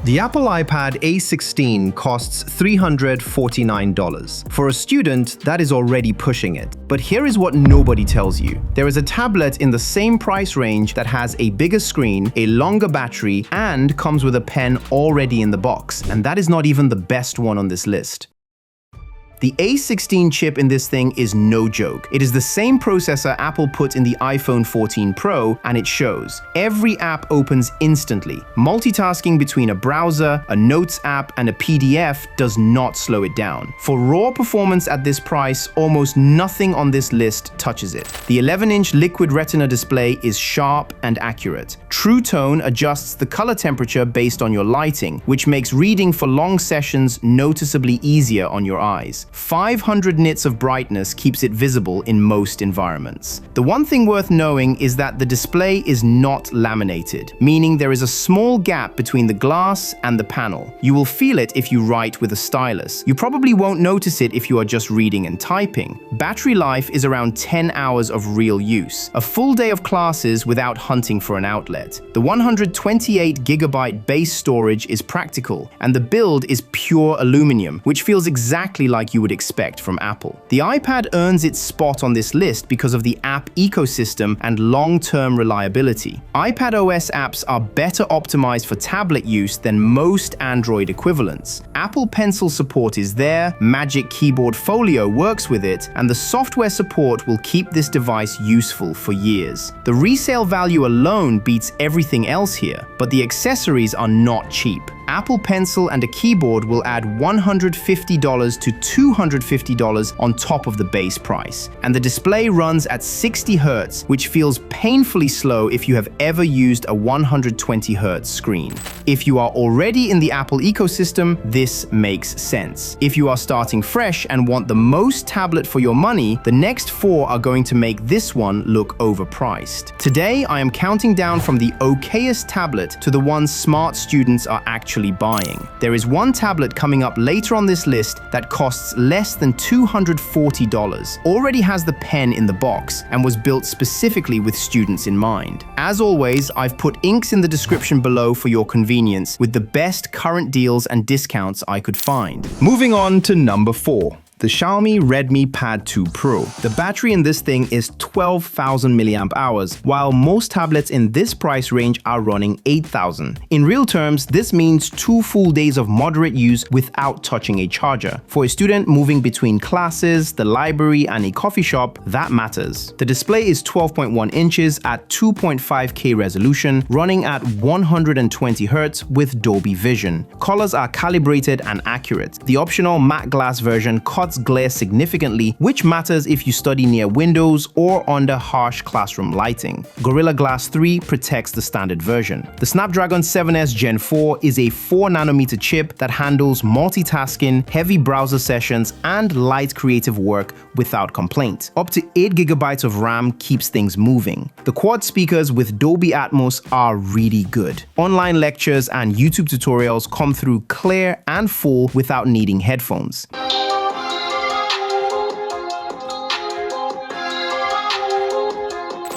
The Apple iPad A16 costs $349. For a student, that is already pushing it. But here is what nobody tells you. There is a tablet in the same price range that has a bigger screen, a longer battery, and comes with a pen already in the box. And that is not even the best one on this list. The A16 chip in this thing is no joke. It is the same processor Apple put in the iPhone 14 Pro, and it shows. Every app opens instantly. Multitasking between a browser, a Notes app, and a PDF does not slow it down. For raw performance at this price, almost nothing on this list touches it. The 11-inch Liquid Retina display is sharp and accurate. True Tone adjusts the color temperature based on your lighting, which makes reading for long sessions noticeably easier on your eyes. 500 nits of brightness keeps it visible in most environments. The one thing worth knowing is that the display is not laminated, meaning there is a small gap between the glass and the panel. You will feel it if you write with a stylus. You probably won't notice it if you are just reading and typing. Battery life is around 10 hours of real use, a full day of classes without hunting for an outlet. The 128GB base storage is practical, and the build is pure aluminum, which feels exactly like you would expect from Apple. The iPad earns its spot on this list because of the app ecosystem and long-term reliability. iPadOS apps are better optimized for tablet use than most Android equivalents. Apple Pencil support is there, Magic Keyboard Folio works with it, and the software support will keep this device useful for years. The resale value alone beats everything else here, but the accessories are not cheap. Apple Pencil and a keyboard will add $150 to $250 on top of the base price. And the display runs at 60 Hz, which feels painfully slow if you have ever used a 120 Hz screen. If you are already in the Apple ecosystem, this makes sense. If you are starting fresh and want the most tablet for your money, the next four are going to make this one look overpriced. Today, I am counting down from the okayest tablet to the ones smart students are actually buying. There is one tablet coming up later on this list that costs less than $240, already has the pen in the box, and was built specifically with students in mind. As always, I've put links in the description below for your convenience with the best current deals and discounts I could find. Moving on to number 4. The Xiaomi Redmi Pad 2 Pro. The battery in this thing is 12,000 mAh, while most tablets in this price range are running 8,000. In real terms, this means 2 full days of moderate use without touching a charger. For a student moving between classes, the library, and a coffee shop, that matters. The display is 12.1 inches at 2.5K resolution, running at 120 Hz with Dolby Vision. Colors are calibrated and accurate. The optional matte glass version cuts glare significantly, which matters if you study near windows or under harsh classroom lighting. Gorilla Glass 3 protects the standard version. The Snapdragon 7S Gen 4 is a 4nm chip that handles multitasking, heavy browser sessions, and light creative work without complaint. Up to 8GB of RAM keeps things moving. The quad speakers with Dolby Atmos are really good. Online lectures and YouTube tutorials come through clear and full without needing headphones.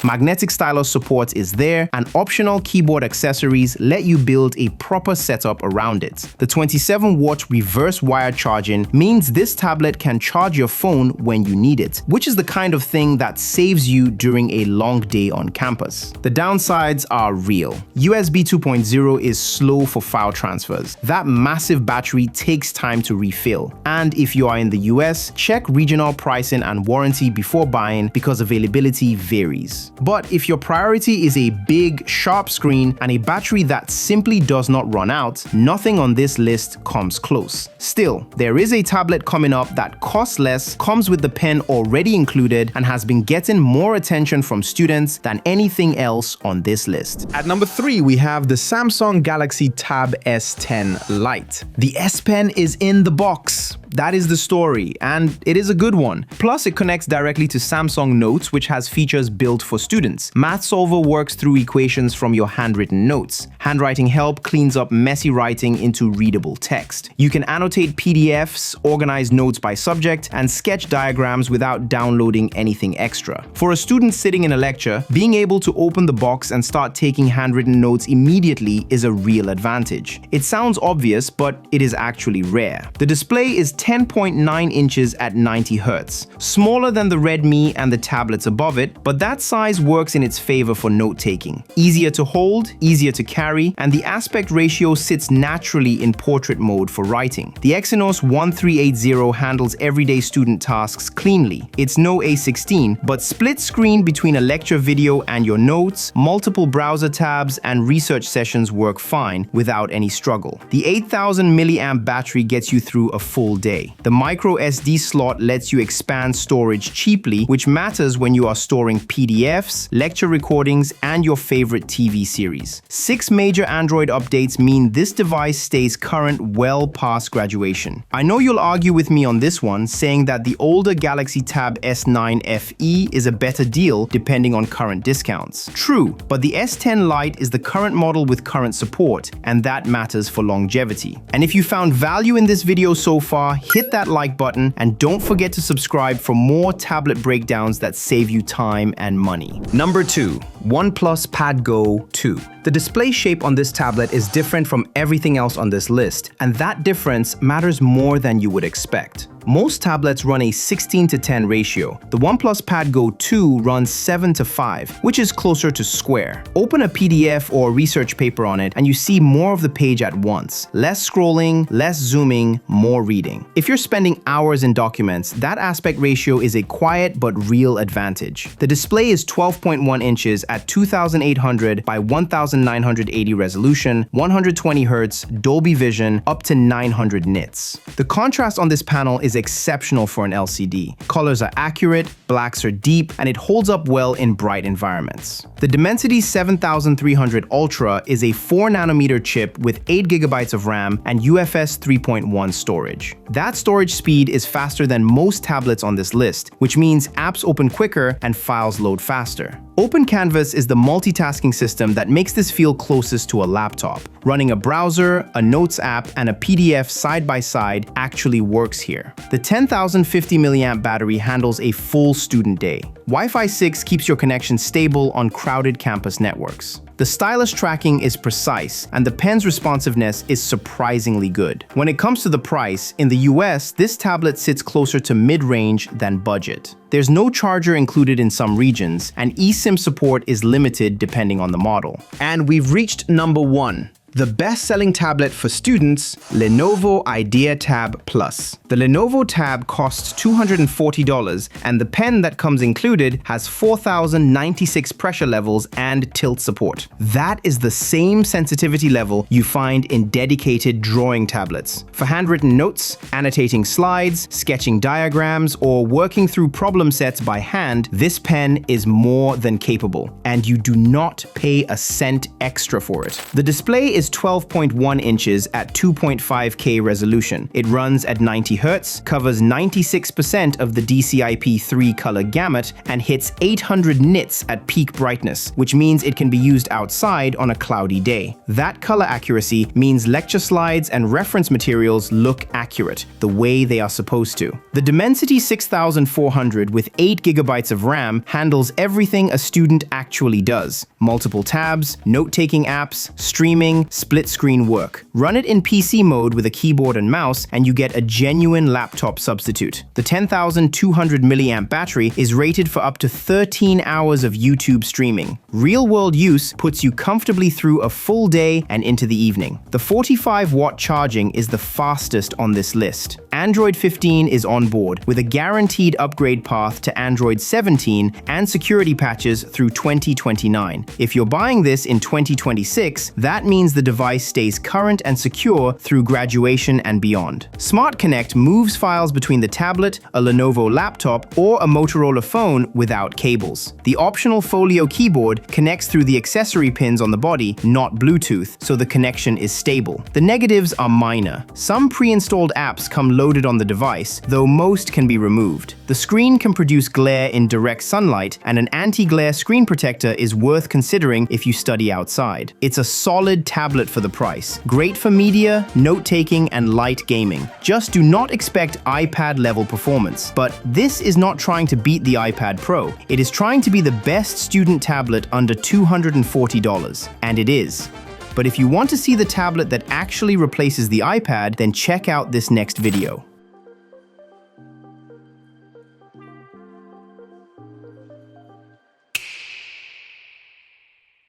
Magnetic stylus support is there, and optional keyboard accessories let you build a proper setup around it. The 27-watt reverse wire charging means this tablet can charge your phone when you need it, which is the kind of thing that saves you during a long day on campus. The downsides are real. USB 2.0 is slow for file transfers. That massive battery takes time to refill. And if you are in the US, check regional pricing and warranty before buying because availability varies. But if your priority is a big, sharp screen and a battery that simply does not run out, nothing on this list comes close. Still, there is a tablet coming up that costs less, comes with the pen already included, and has been getting more attention from students than anything else on this list. At number 3, we have the Samsung Galaxy Tab S10 Lite. The S Pen is in the box. That is the story, and it is a good one. Plus, it connects directly to Samsung Notes, which has features built for students. Math Solver works through equations from your handwritten notes. Handwriting Help cleans up messy writing into readable text. You can annotate PDFs, organize notes by subject, and sketch diagrams without downloading anything extra. For a student sitting in a lecture, being able to open the box and start taking handwritten notes immediately is a real advantage. It sounds obvious, but it is actually rare. The display is 10.9 inches at 90 Hz, smaller than the Redmi and the tablets above it, but that size works in its favor for note-taking. Easier to hold, easier to carry, and the aspect ratio sits naturally in portrait mode for writing. The Exynos 1380 handles everyday student tasks cleanly. It's no A16, but split screen between a lecture video and your notes, multiple browser tabs, and research sessions work fine without any struggle. The 8000 mAh battery gets you through a full day. The micro SD slot lets you expand storage cheaply, which matters when you are storing PDFs, lecture recordings, and your favorite TV series. 6 major Android updates mean this device stays current well past graduation. I know you'll argue with me on this one, saying that the older Galaxy Tab S9 FE is a better deal depending on current discounts. True, but the S10 Lite is the current model with current support, and that matters for longevity. And if you found value in this video so far, hit that like button and don't forget to subscribe for more tablet breakdowns that save you time and money. Number 2. OnePlus Pad Go 2. The display shape on this tablet is different from everything else on this list, and that difference matters more than you would expect. Most tablets run a 16:10 ratio. The OnePlus Pad Go 2 runs 7:5, which is closer to square. Open a PDF or research paper on it and you see more of the page at once. Less scrolling, less zooming, more reading. If you're spending hours in documents, that aspect ratio is a quiet but real advantage. The display is 12.1 inches at 2800 by 1980 resolution, 120 Hz, Dolby Vision, up to 900 nits. The contrast on this panel is exceptional for an LCD. Colors are accurate, blacks are deep, and it holds up well in bright environments. The Dimensity 7300 Ultra is a 4nm chip with 8GB of RAM and UFS 3.1 storage. That storage speed is faster than most tablets on this list, which means apps open quicker and files load faster. Open Canvas is the multitasking system that makes this feel closest to a laptop. Running a browser, a notes app, and a PDF side by side actually works here. The 10,050 mAh battery handles a full student day. Wi-Fi 6 keeps your connection stable on crowded campus networks. The stylus tracking is precise, and the pen's responsiveness is surprisingly good. When it comes to the price, in the US, this tablet sits closer to mid-range than budget. There's no charger included in some regions, and eSIM support is limited depending on the model. And we've reached number 1. The best-selling tablet for students, Lenovo Idea Tab Plus. The Lenovo Tab costs $240, and the pen that comes included has 4096 pressure levels and tilt support. That is the same sensitivity level you find in dedicated drawing tablets. For handwritten notes, annotating slides, sketching diagrams, or working through problem sets by hand, this pen is more than capable, and you do not pay a cent extra for it. The display is 12.1 inches at 2.5K resolution. It runs at 90 Hz, covers 96% of the DCI-P3 color gamut, and hits 800 nits at peak brightness, which means it can be used outside on a cloudy day. That color accuracy means lecture slides and reference materials look accurate, the way they are supposed to. The Dimensity 6400 with 8GB of RAM handles everything a student actually does. Multiple tabs, note-taking apps, streaming, split-screen work. Run it in PC mode with a keyboard and mouse, and you get a genuine laptop substitute. The 10,200 mAh battery is rated for up to 13 hours of YouTube streaming. Real-world use puts you comfortably through a full day and into the evening. The 45-watt charging is the fastest on this list. Android 15 is on board, with a guaranteed upgrade path to Android 17 and security patches through 2029. If you're buying this in 2026, that means the device stays current and secure through graduation and beyond. Smart Connect moves files between the tablet, a Lenovo laptop, or a Motorola phone without cables. The optional Folio keyboard connects through the accessory pins on the body, not Bluetooth, so the connection is stable. The negatives are minor. Some pre-installed apps come loaded loaded on the device, though most can be removed. The screen can produce glare in direct sunlight, and an anti-glare screen protector is worth considering if you study outside. It's a solid tablet for the price. Great for media, note-taking, and light gaming. Just do not expect iPad-level performance. But this is not trying to beat the iPad Pro. It is trying to be the best student tablet under $240. And it is. But if you want to see the tablet that actually replaces the iPad, then check out this next video.